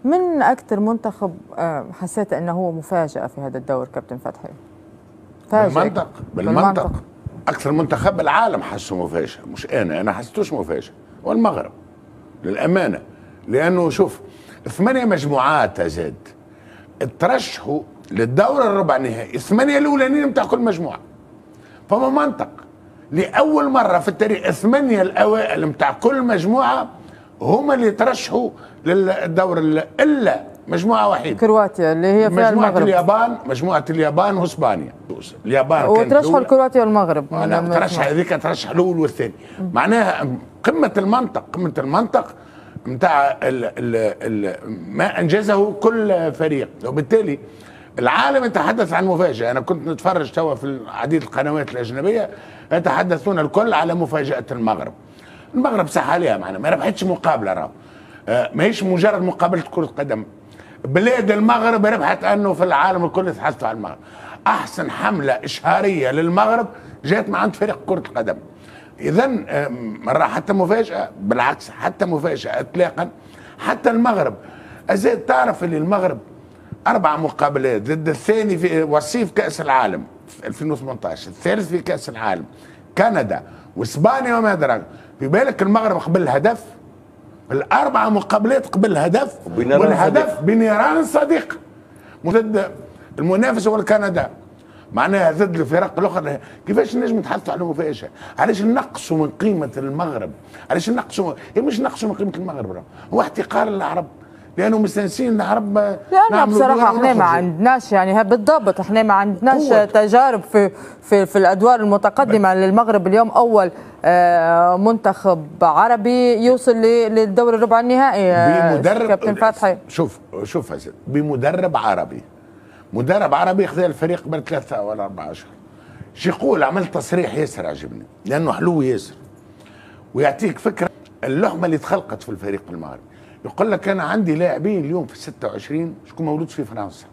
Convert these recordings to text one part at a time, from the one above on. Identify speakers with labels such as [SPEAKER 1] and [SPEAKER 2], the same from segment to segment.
[SPEAKER 1] من أكثر منتخب حسيت أنه هو مفاجأة في هذا الدور كابتن فتحي؟
[SPEAKER 2] بالمنطق أكثر منتخب بالعالم حسه مفاجأة، مش أنا حسيتوش مفاجأة، والمغرب للأمانة. لأنه شوف 8 مجموعات زاد ترشحوا للدور الربع نهائي، 8 الأولانيين بتاع كل مجموعة، فما منطق لأول مرة في التاريخ 8 الأوائل بتاع كل مجموعة هم اللي ترشحوا للدور إلا مجموعة وحيدة،
[SPEAKER 1] كرواتيا اللي هي فيها المغرب.
[SPEAKER 2] مجموعة اليابان واسبانيا. اليابان
[SPEAKER 1] وترشحوا الكرواتيا والمغرب.
[SPEAKER 2] لا ترشح هذيك، ترشح الأول والثاني. معناها قمة المنطق نتاع ما أنجزه كل فريق، وبالتالي العالم يتحدث عن مفاجأة. أنا كنت نتفرج توا في عديد القنوات الأجنبية يتحدثون الكل على مفاجأة المغرب. المغرب صح عليها، معنا ما ربحتش مقابلة، راهو ماهيش مجرد مقابلة كرة قدم. بلاد المغرب ربحت أنه في العالم الكل يتحدثوا عن المغرب. أحسن حملة إشهارية للمغرب جاءت من عند فريق كرة القدم. إذا مرة حتى مفاجأة، بالعكس حتى مفاجأة إطلاقا. حتى المغرب أزيد تعرف اللي المغرب 4 مقابلات ضد الثاني في وصيف كأس العالم في 2018، الثالث في كأس العالم، كندا واسبانيا وما أدراك. في بالك المغرب قبل الهدف، ال4 مقابلات قبل الهدف، والهدف بنيران صديق ضد المنافس هو كندا. معناها ضد الفرق الاخرى. كيفاش نجم نتحدثوا على مفاجاه؟ علاش نقصوا من قيمه المغرب؟ علاش نقصوا؟ مش نقصوا من قيمه المغرب، هو احتقار العرب، لانه مستانسين العرب.
[SPEAKER 1] لانه بصراحه احنا ما عندناش يعني بالضبط، احنا ما عندناش تجارب في الادوار المتقدمه للمغرب. اليوم اول منتخب عربي يوصل للدور الربع النهائي
[SPEAKER 2] بمدرب
[SPEAKER 1] كابتن فتحي.
[SPEAKER 2] شوف يا سيدي، بمدرب عربي خذا الفريق قبل 3 ولا 4 اشهر. شو يقول؟ عمل تصريح ياسر عجبني، لانه حلو ياسر ويعطيك فكره اللحمه اللي تخلقت في الفريق المغربي. يقول لك انا عندي لاعبين اليوم في 26 شكون مولود في فرنسا،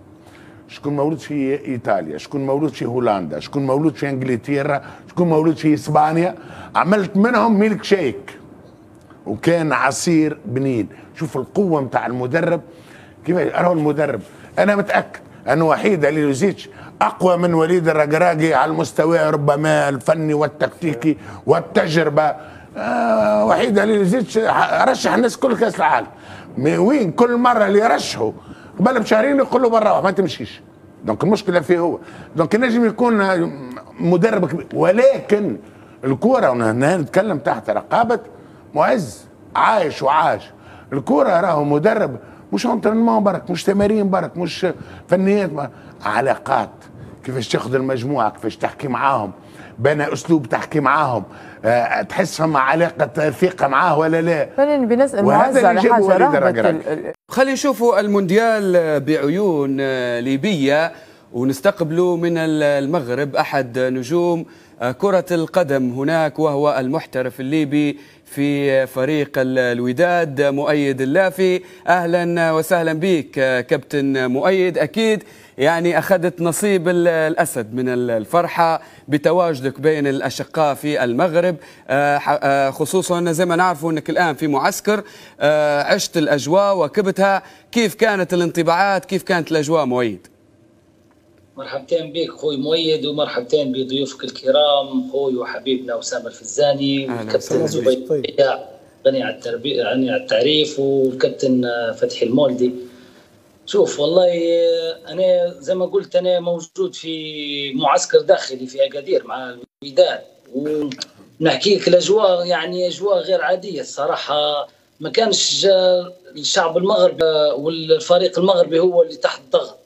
[SPEAKER 2] شكون مولود في ايطاليا، شكون مولود في هولندا، شكون مولود في انجلترا، شكون مولود في اسبانيا. عملت منهم ميلك شيك وكان عصير بنين. شوف القوه نتاع المدرب كيف راهو المدرب. انا متاكد انه وحيد علي لوزيتش اقوى من وليد الرقراقي على المستوى ربما الفني والتكتيكي والتجربه. وحيد علي لوزيتش رشح الناس كل كاس العالم. وين كل مره اللي يرشحوا قبل بشهرين يقول له برا ما تمشيش. دونك المشكله فيه هو. دونك نجم يكون مدرب كبير، ولكن الكوره هنا نتكلم تحت رقابه معز عايش وعاش. الكوره راهو مدرب، مش انترينمون برك، مش تمارين برك، مش فنيات برك. علاقات، كيفاش تاخذ المجموعه، كيفاش تحكي معاهم، بنى اسلوب تحكي معاهم، تحسهم علاقه ثقه معاه ولا لا.
[SPEAKER 1] خلينا بنسال معز على حاجه رهبه.
[SPEAKER 3] خلينا نشوفوا المونديال بعيون ليبيه ونستقبلوا من المغرب احد نجوم كرة القدم هناك، وهو المحترف الليبي في فريق الوداد مؤيد اللافي. أهلا وسهلا بك كابتن مؤيد. أكيد يعني أخذت نصيب الأسد من الفرحة بتواجدك بين الأشقاء في المغرب، خصوصا زي ما نعرفوا أنك الآن في معسكر، عشت الأجواء وكبتها. كيف كانت الانطباعات؟ كيف كانت الأجواء مؤيد؟
[SPEAKER 4] مرحبتين بك خوي مؤيد، ومرحبتين بضيوفك الكرام خوي وحبيبنا أسامة الفزاني والكابتن زبير غني عن التربية غني عن التعريف، والكابتن فتحي المولدي. شوف والله أنا زي ما قلت أنا موجود في معسكر داخلي في أكادير مع الوداد، ونحكي لك الأجواء يعني أجواء غير عادية الصراحة. ما كانش الشعب المغربي والفريق المغربي هو اللي تحت ضغط،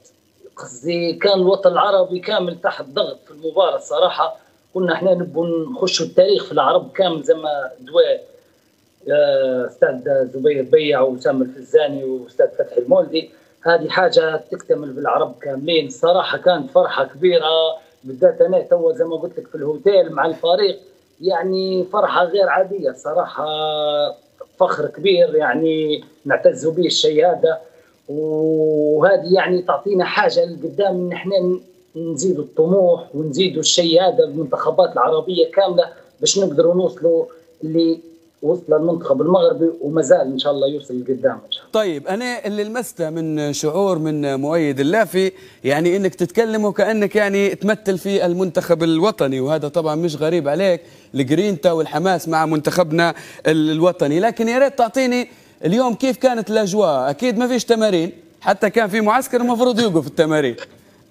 [SPEAKER 4] قصدي كان الوطن العربي كامل تحت ضغط في المباراة الصراحة. كنا احنا نبغوا نخشوا التاريخ في العرب كامل زي ما دواء استاذ زبير بيع وسام الفزاني واستاذ فتحي المولدي. هذه حاجة تكتمل بالعرب كاملين الصراحة. كانت فرحة كبيرة، بالذات انا تو زي ما قلت لك في الهوتيل مع الفريق، يعني فرحة غير عادية صراحة، فخر كبير يعني نعتز به الشيء هذا. وهذه يعني تعطينا حاجه لقدام ان احنا نزيدوا الطموح ونزيدوا الشيء هذا المنتخبات العربيه كامله باش نقدروا نوصلوا وصل المنتخب المغربي وما زال ان شاء الله يوصل لقدام ان شاء الله.
[SPEAKER 3] طيب انا اللي لمسته من شعور من مؤيد اللافي يعني انك تتكلم وكانك يعني تمثل في المنتخب الوطني، وهذا طبعا مش غريب عليك، الجرينتا والحماس مع منتخبنا الوطني. لكن يا ريت تعطيني اليوم كيف كانت الاجواء. اكيد ما فيش تمارين، حتى كان في معسكر المفروض يوقف التمارين.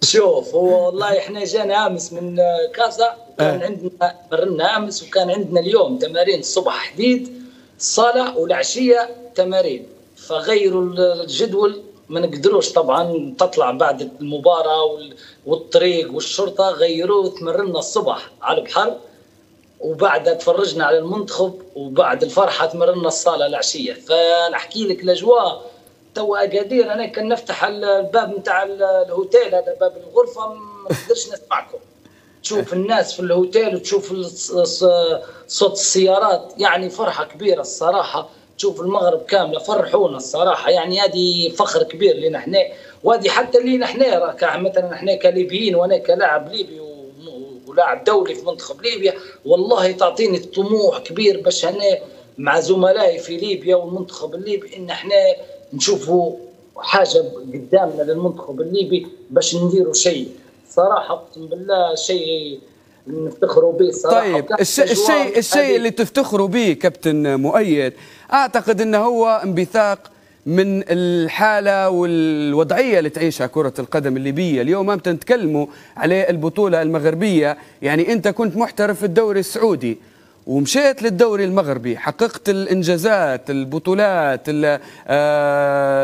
[SPEAKER 4] شوف هو والله احنا جانا امس من كازا، كان عندنا مرنا امس وكان عندنا اليوم تمارين الصبح حديد الصاله والعشيه تمارين، فغيروا الجدول ما نقدروش طبعا تطلع بعد المباراه والطريق والشرطه، غيروه تمرنا الصبح على البحر وبعدها تفرجنا على المنتخب وبعد الفرحه تمرنا الصاله العشيه. فنحكي لك الاجواء تو اقادير انا كان نفتح الباب نتاع الهوتيل، هذا باب الغرفه ما نقدرش نسمعكم. تشوف الناس في الهوتيل وتشوف صوت السيارات، يعني فرحه كبيره الصراحه. تشوف المغرب كامله فرحونا الصراحه، يعني هذه فخر كبير لنا احنا، وهذه حتى لينا احنا مثلا احنا كليبيين وانا كلاعب ليبي ولاعب دولي في منتخب ليبيا، والله تعطيني طموح كبير باش انا مع زملائي في ليبيا والمنتخب الليبي ان احنا نشوفوا حاجه قدامنا للمنتخب الليبي باش نديروا شيء صراحه. اقسم بالله شيء نفتخروا به صراحه.
[SPEAKER 3] طيب الشيء اللي تفتخروا به كابتن مؤيد، اعتقد انه هو انبثاق من الحاله والوضعيه اللي تعيشها كره القدم الليبيه اليوم. ما تتكلموا على البطوله المغربيه، يعني انت كنت محترف في الدوري السعودي ومشيت للدوري المغربي، حققت الانجازات، البطولات،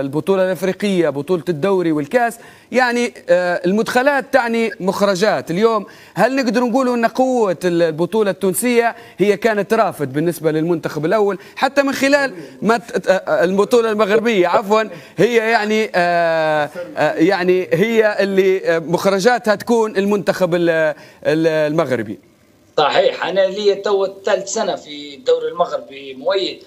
[SPEAKER 3] البطوله الافريقيه، بطوله الدوري والكاس، يعني المدخلات تعني مخرجات. اليوم هل نقدر نقول ان قوه البطوله التونسيه هي كانت رافد بالنسبه للمنتخب الاول، حتى من خلال ما البطوله المغربيه عفوا هي يعني هي اللي مخرجاتها تكون المنتخب المغربي؟
[SPEAKER 4] صحيح، انا لي تو ثالث سنه في الدوري المغربي مؤيد.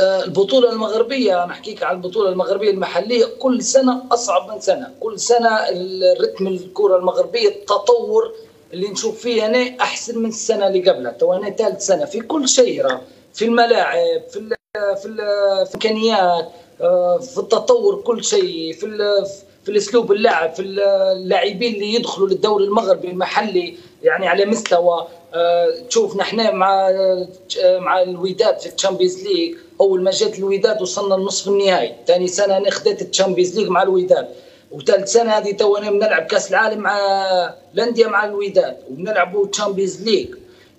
[SPEAKER 4] البطوله المغربيه نحكيك على البطوله المغربيه المحليه كل سنه اصعب من سنه، كل سنه الرتم الكره المغربيه التطور اللي نشوف فيه انا احسن من السنه اللي قبلها. تو انا ثالث سنه في كل شيء، في الملاعب، في الامكانيات، في التطور، كل شيء، في الاسلوب اللعب، في اللاعبين اللي يدخلوا للدوري المغربي المحلي يعني على مستوى. تشوف نحن مع الوداد في الشامبيونز ليج، اول ما جات الوداد وصلنا لنصف النهائي، ثاني سنه انا خديت الشامبيونز ليج مع الوداد، وثالث سنه هذه تونا بنلعب كاس العالم مع الانديه مع الوداد وبنلعبوا الشامبيونز ليج.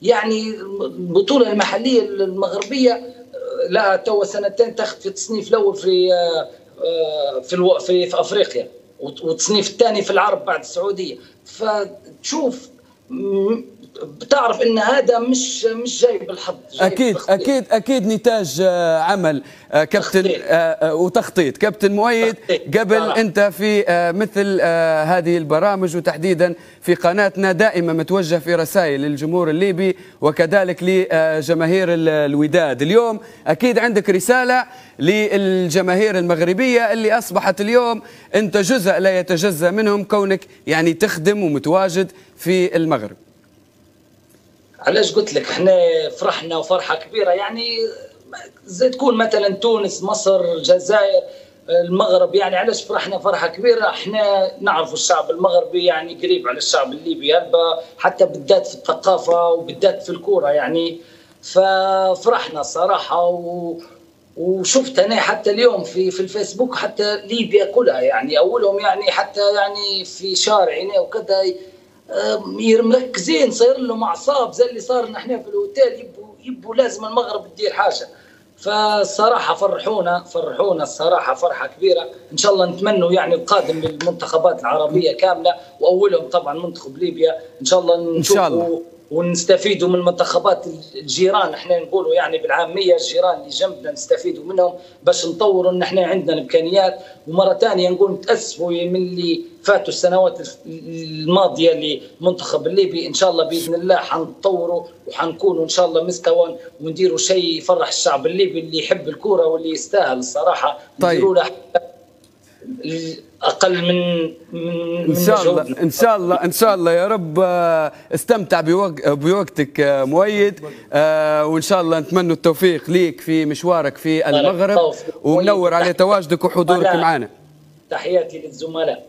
[SPEAKER 4] يعني البطوله المحليه المغربيه لها تو سنتين تاخذ في التصنيف الاول في افريقيا، والتصنيف الثاني في العرب بعد السعوديه. فتشوف بتعرف ان هذا مش جاي بالحظ،
[SPEAKER 3] اكيد نتاج عمل كابتن وتخطيط. كابتن مؤيد، قبل انت في مثل هذه البرامج وتحديدا في قناتنا دائما متوجه في رسائل للجمهور الليبي وكذلك لجماهير الوداد. اليوم اكيد عندك رساله للجماهير المغربيه اللي اصبحت اليوم انت جزء لا يتجزا منهم، كونك يعني تخدم ومتواجد في المغرب.
[SPEAKER 4] علاش قلت لك احنا فرحنا وفرحه كبيره، يعني زي تكون مثلا تونس، مصر، الجزائر، المغرب، يعني علاش فرحنا فرحه كبيره؟ احنا نعرف الشعب المغربي يعني قريب على الشعب الليبي، حتى بالذات في الثقافه وبالذات في الكوره يعني. ففرحنا صراحه وشفت انا حتى اليوم في الفيسبوك حتى ليبيا كلها، يعني اولهم يعني حتى يعني في شارعنا وكذا مركزين، صاير لهم اعصاب زي اللي صار نحن في الاوتيل، يبوا لازم المغرب تدير حاجه. فالصراحه فرحونا الصراحه فرحه كبيره. ان شاء الله نتمنوا يعني القادم للمنتخبات العربيه كامله، واولهم طبعا منتخب ليبيا، ان شاء الله نشوفوا ونستفيدوا من المنتخبات الجيران. احنا نقولوا يعني بالعاميه الجيران اللي جنبنا نستفيدوا منهم باش نطوروا ان احنا عندنا الامكانيات. ومره ثانيه نقول نتاسفوا من اللي فاتوا السنوات الماضيه للمنتخب الليبي. ان شاء الله باذن الله حنطوروا وحنكونوا ان شاء الله مستوى ونديروا شيء يفرح الشعب الليبي اللي يحب الكوره واللي يستاهل الصراحه.
[SPEAKER 3] طيب.
[SPEAKER 4] نديروا له اقل من
[SPEAKER 3] ان شاء الله ان شاء الله ان شاء الله يا رب. استمتع بوقتك مؤيد، وان شاء الله نتمنى التوفيق ليك في مشوارك في المغرب، ومنور على تواجدك وحضورك معنا.
[SPEAKER 4] تحياتي للزملاء.